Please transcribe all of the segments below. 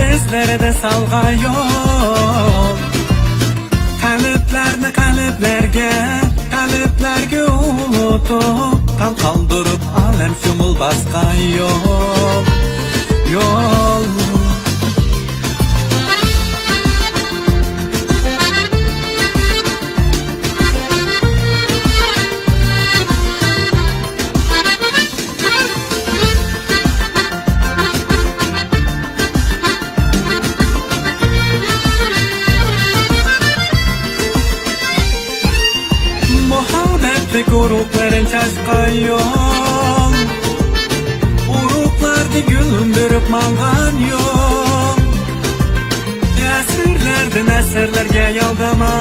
bizlerde salgan yol. Kalplarni kalplarga unutib, tan qoldirib alam shumul basgan yol. Muhabbetlik urukların çaşkan yol. Uruklardı güldürüp mangan yol. Yasirlerden esirlerge yaldama,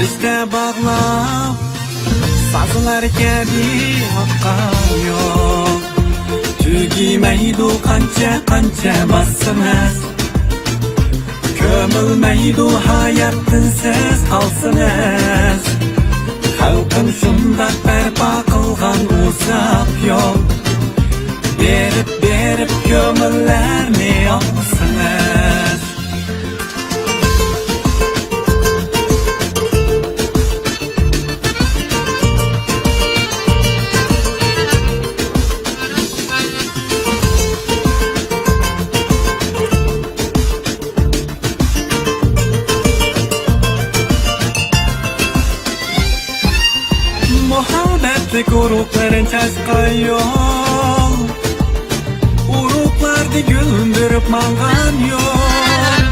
rişte bağlap sazlar gibi akkan yol. Tügimeydu kança basınız, kömülmeydu hayatın siz kalsınız. Halkım şunda berba kılgan uzak yol. Berip kömüllerini alsınız. Muhabbetlik urukların çaşkan yol. Uruklardı güldürüp mangan yol.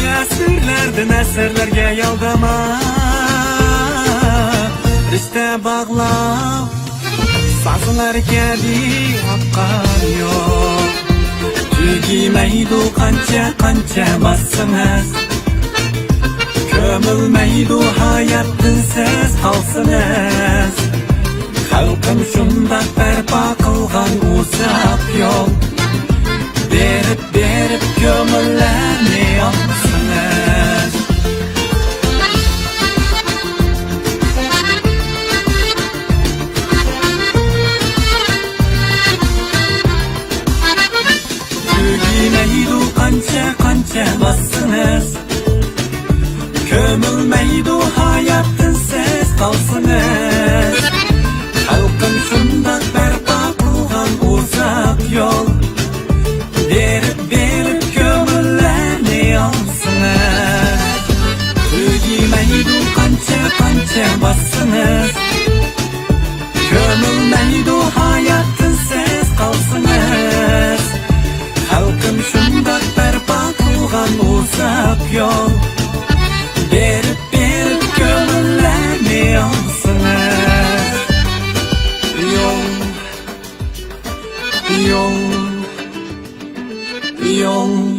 Yasirlerden esirlerge yaldama, rişte bağlap sazlar gibi akkan yol. Tügimeydu kança basınız, kömülmeydu hayatın siz kalsınız. Halkım şunda berba kılgan uzak yol. Berip kömüllerini alsınız. Tügimeydu kança basınız, kömülmeydu hayatın siz kalsınız. Halkım şunda berba kılgan uzak yol. Berip kömüllerini alsınız. Tügimeydu kança basınız, kömülmeydu hayatın siz kalsınız. Halkım şunda berba kılgan uzak yol. Berip kömüllerini alsınız. Yol